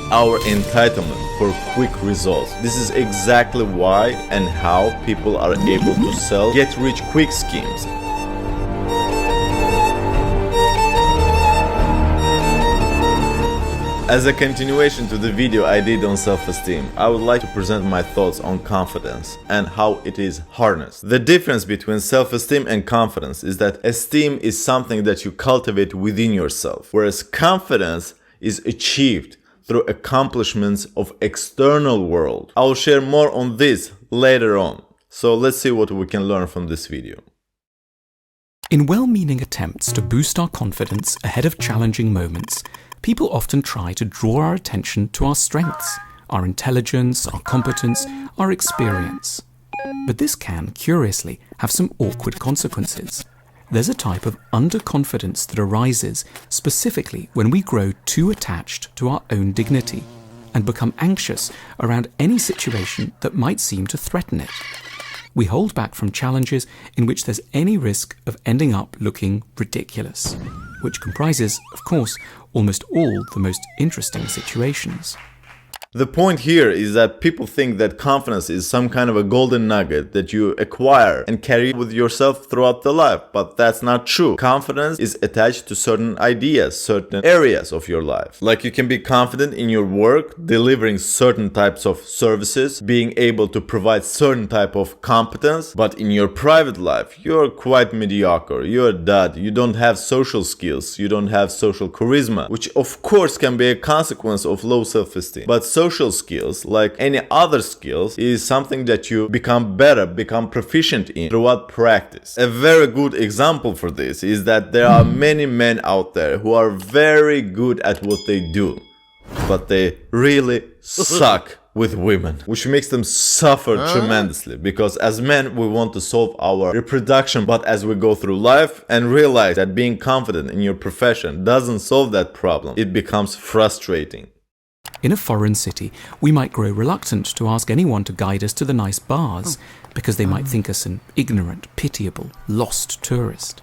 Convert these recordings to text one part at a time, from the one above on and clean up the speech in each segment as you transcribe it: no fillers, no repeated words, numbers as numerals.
our entitlement for quick results. This is exactly why and how people are able to sell get-rich-quick schemes. As a continuation to the video I did on self-esteem, I would like to present my thoughts on confidence and how it is harnessed. The difference between self-esteem and confidence is that esteem is something that you cultivate within yourself, whereas confidence is achieved through accomplishments of external world. I will share more on this later on. So let's see what we can learn from this video. In well-meaning attempts to boost our confidence ahead of challenging moments, people often try to draw our attention to our strengths, our intelligence, our competence, our experience. But this can, curiously, have some awkward consequences. There's a type of underconfidence that arises specifically when we grow too attached to our own dignity and become anxious around any situation that might seem to threaten it. We hold back from challenges in which there's any risk of ending up looking ridiculous, which comprises, of course, almost all the most interesting situations. The point here is that people think that confidence is some kind of a golden nugget that you acquire and carry with yourself throughout the life, but that's not true. Confidence is attached to certain ideas, certain areas of your life. Like you can be confident in your work, delivering certain types of services, being able to provide certain type of competence, but in your private life, you're quite mediocre, you're a dud, you don't have social skills, you don't have social charisma, which of course can be a consequence of low self-esteem. But social skills, like any other skills, is something that you become better, become proficient in throughout practice. A very good example for this is that there are many men out there who are very good at what they do, but they really suck with women, which makes them suffer tremendously, because as men we want to solve our reproduction, but as we go through life and realize that being confident in your profession doesn't solve that problem, it becomes frustrating. In a foreign city, we might grow reluctant to ask anyone to guide us to the nice bars because they might think us an ignorant, pitiable, lost tourist.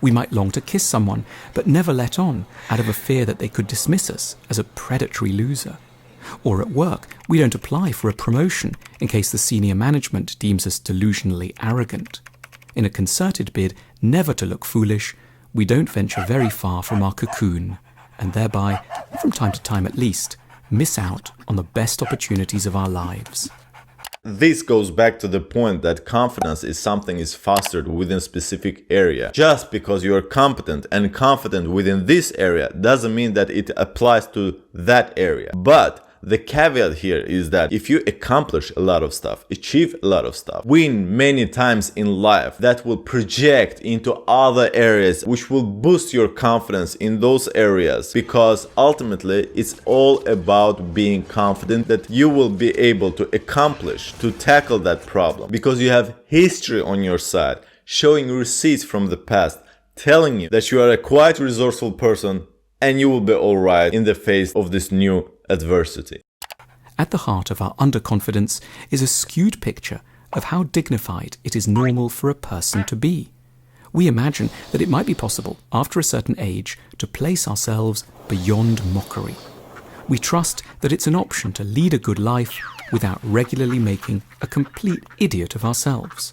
We might long to kiss someone but never let on out of a fear that they could dismiss us as a predatory loser. Or at work, we don't apply for a promotion in case the senior management deems us delusionally arrogant. In a concerted bid never to look foolish, we don't venture very far from our cocoon, and thereby, from time to time at least, miss out on the best opportunities of our lives. This goes back to the point that confidence is something is fostered within a specific area. Just because you are competent and confident within this area doesn't mean that it applies to that area. But the caveat here is that if you accomplish a lot of stuff, achieve a lot of stuff, win many times in life, that will project into other areas which will boost your confidence in those areas, because ultimately it's all about being confident that you will be able to accomplish, to tackle that problem, because you have history on your side, showing receipts from the past, telling you that you are a quite resourceful person and you will be alright in the face of this new adversity. At the heart of our underconfidence is a skewed picture of how dignified it is normal for a person to be. We imagine that it might be possible, after a certain age, to place ourselves beyond mockery. We trust that it's an option to lead a good life without regularly making a complete idiot of ourselves.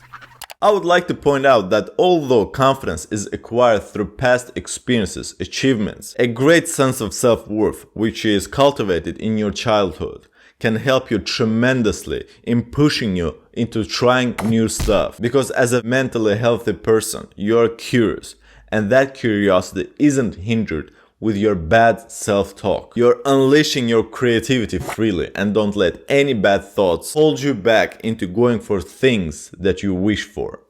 I would like to point out that although confidence is acquired through past experiences, achievements, a great sense of self-worth, which is cultivated in your childhood, can help you tremendously in pushing you into trying new stuff. Because as a mentally healthy person, you're curious, and that curiosity isn't hindered with your bad self-talk. You're unleashing your creativity freely, and don't let any bad thoughts hold you back into going for things that you wish for.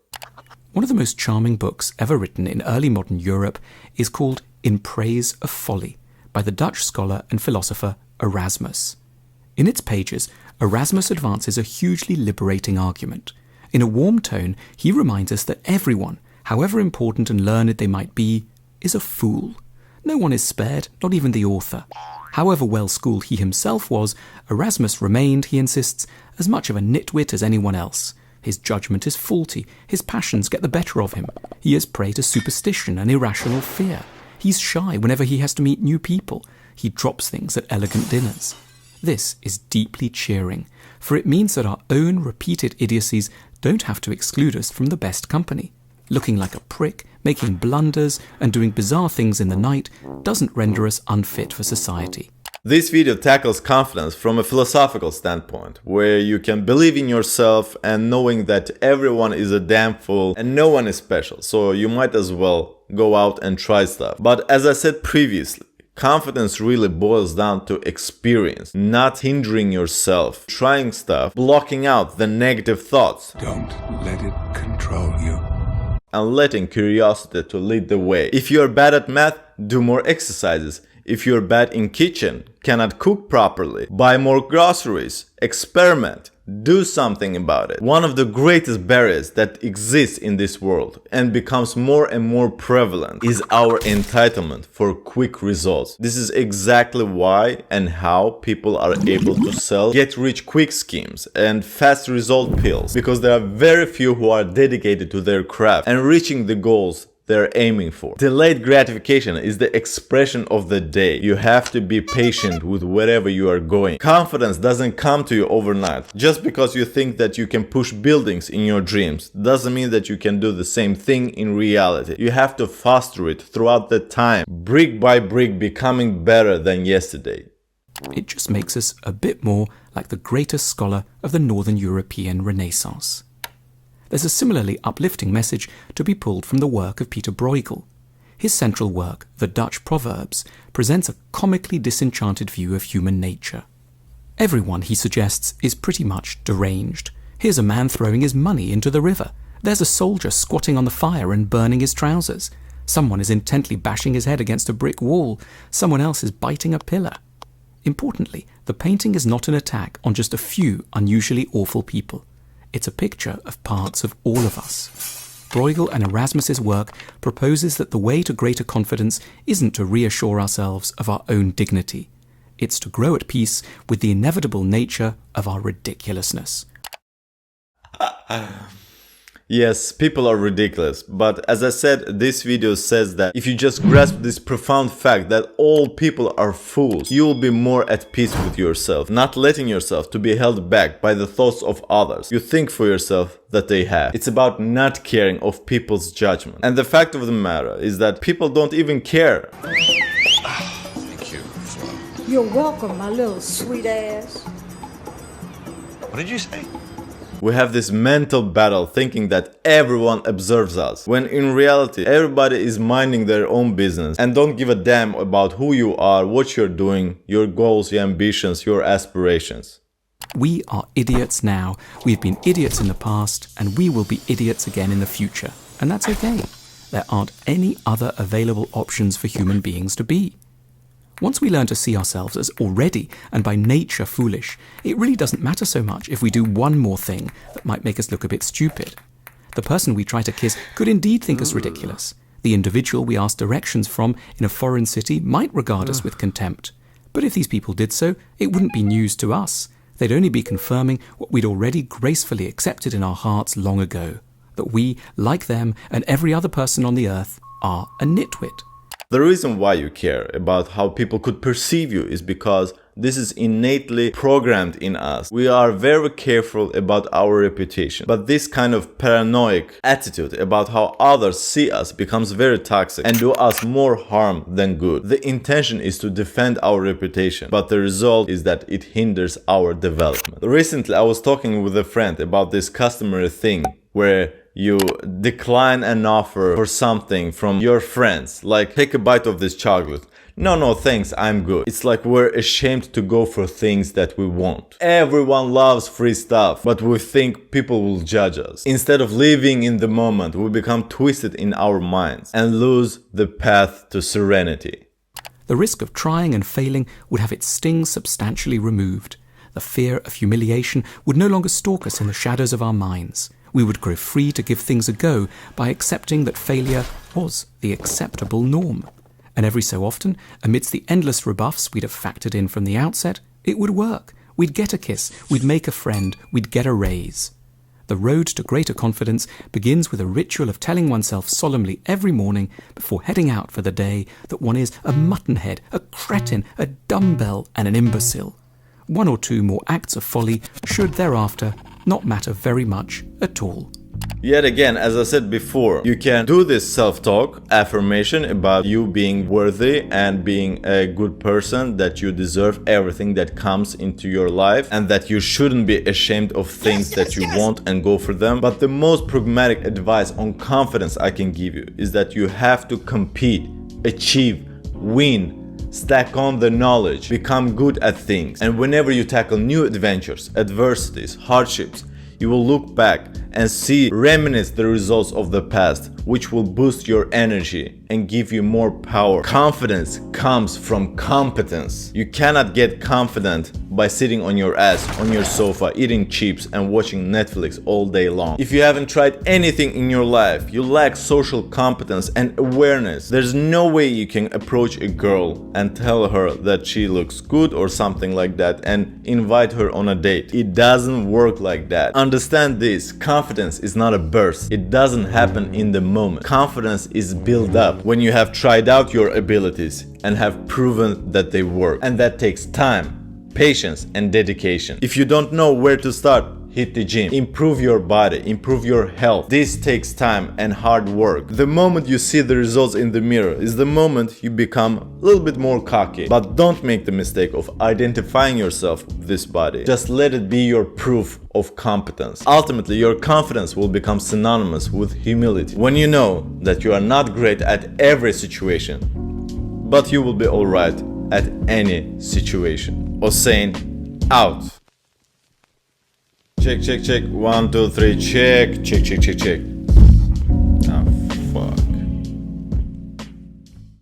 One of the most charming books ever written in early modern Europe is called In Praise of Folly by the Dutch scholar and philosopher Erasmus. In its pages, Erasmus advances a hugely liberating argument. In a warm tone, he reminds us that everyone, however important and learned they might be, is a fool. No one is spared, not even the author. However well-schooled he himself was, Erasmus remained, he insists, as much of a nitwit as anyone else. His judgment is faulty, his passions get the better of him. He is prey to superstition and irrational fear. He's shy whenever he has to meet new people. He drops things at elegant dinners. This is deeply cheering, for it means that our own repeated idiocies don't have to exclude us from the best company. Looking like a prick, making blunders, and doing bizarre things in the night doesn't render us unfit for society. This video tackles confidence from a philosophical standpoint, where you can believe in yourself and knowing that everyone is a damn fool and no one is special, so you might as well go out and try stuff. But as I said previously, confidence really boils down to experience, not hindering yourself, trying stuff, blocking out the negative thoughts. Don't let it control you. And letting curiosity to lead the way. If you're bad at math, do more exercises. If you're bad in kitchen, cannot cook properly, buy more groceries, experiment, do something about it. One of the greatest barriers that exists in this world and becomes more and more prevalent is our entitlement for quick results. This is exactly why and how people are able to sell get-rich-quick schemes and fast result pills, because there are very few who are dedicated to their craft and reaching the goals they're aiming for. Delayed gratification is the expression of the day. You have to be patient with wherever you are going. Confidence doesn't come to you overnight. Just because you think that you can push buildings in your dreams doesn't mean that you can do the same thing in reality. You have to foster it throughout the time, brick by brick, becoming better than yesterday. It just makes us a bit more like the greatest scholar of the Northern European Renaissance. There's a similarly uplifting message to be pulled from the work of Peter Bruegel. His central work, The Dutch Proverbs, presents a comically disenchanted view of human nature. Everyone, he suggests, is pretty much deranged. Here's a man throwing his money into the river. There's a soldier squatting on the fire and burning his trousers. Someone is intently bashing his head against a brick wall. Someone else is biting a pillar. Importantly, the painting is not an attack on just a few unusually awful people. It's a picture of parts of all of us. Bruegel and Erasmus's work proposes that the way to greater confidence isn't to reassure ourselves of our own dignity. It's to grow at peace with the inevitable nature of our ridiculousness. Yes, people are ridiculous, but as I said, this video says that if you just grasp this profound fact that all people are fools, you will be more at peace with yourself, not letting yourself to be held back by the thoughts of others you think for yourself that they have. It's about not caring of people's judgment. And the fact of the matter is that people don't even care. Thank you, Flo. You're welcome, my little sweet ass. What did you say? We have this mental battle thinking that everyone observes us, when in reality everybody is minding their own business and don't give a damn about who you are, what you're doing, your goals, your ambitions, your aspirations. We are idiots now, we've been idiots in the past, and we will be idiots again in the future. And that's okay. There aren't any other available options for human beings to be. Once we learn to see ourselves as already and by nature foolish, it really doesn't matter so much if we do one more thing that might make us look a bit stupid. The person we try to kiss could indeed think us ridiculous. The individual we ask directions from in a foreign city might regard us with contempt. But if these people did so, it wouldn't be news to us. They'd only be confirming what we'd already gracefully accepted in our hearts long ago, that we, like them and every other person on the earth, are a nitwit. The reason why you care about how people could perceive you is because this is innately programmed in us. We are very careful about our reputation, but this kind of paranoid attitude about how others see us becomes very toxic and do us more harm than good. The intention is to defend our reputation, but the result is that it hinders our development. Recently, I was talking with a friend about this customary thing where you decline an offer for something from your friends, like take a bite of this chocolate. No thanks, I'm good. It's like we're ashamed to go for things that we want. Everyone loves free stuff, but we think people will judge us. Instead of living in the moment, we become twisted in our minds and lose the path to serenity. The risk of trying and failing would have its sting substantially removed. The fear of humiliation would no longer stalk us in the shadows of our minds. We would grow free to give things a go by accepting that failure was the acceptable norm. And every so often, amidst the endless rebuffs we'd have factored in from the outset, it would work. We'd get a kiss, we'd make a friend, we'd get a raise. The road to greater confidence begins with a ritual of telling oneself solemnly every morning before heading out for the day that one is a muttonhead, a cretin, a dumbbell, and an imbecile. 1 or 2 more acts of folly should thereafter not matter very much at all. Yet again, as I said before, you can do this self-talk, affirmation about you being worthy and being a good person, that you deserve everything that comes into your life and that you shouldn't be ashamed of things that you want and go for them. But the most pragmatic advice on confidence I can give you is that you have to compete, achieve, win, stack on the knowledge, become good at things. And whenever you tackle new adventures, adversities, hardships, you will look back and reminisce the results of the past, which will boost your energy and give you more power. Confidence comes from competence. You cannot get confident by sitting on your ass on your sofa, eating chips and watching Netflix all day long. If you haven't tried anything in your life, you lack social competence and awareness. There's no way you can approach a girl and tell her that she looks good or something like that and invite her on a date. It doesn't work like that. Understand this. Confidence is not a burst. It doesn't happen in the moment. Confidence is built up when you have tried out your abilities and have proven that they work. And that takes time, patience, and dedication. If you don't know where to start, hit the gym. Improve your body, improve your health. This takes time and hard work. The moment you see the results in the mirror is the moment you become a little bit more cocky. But don't make the mistake of identifying yourself with this body. Just let it be your proof of competence. Ultimately, your confidence will become synonymous with humility. When you know that you are not great at every situation, but you will be alright at any situation. Hossein out. Check, check, check. 1, 2, 3, check. Check, check, check, check.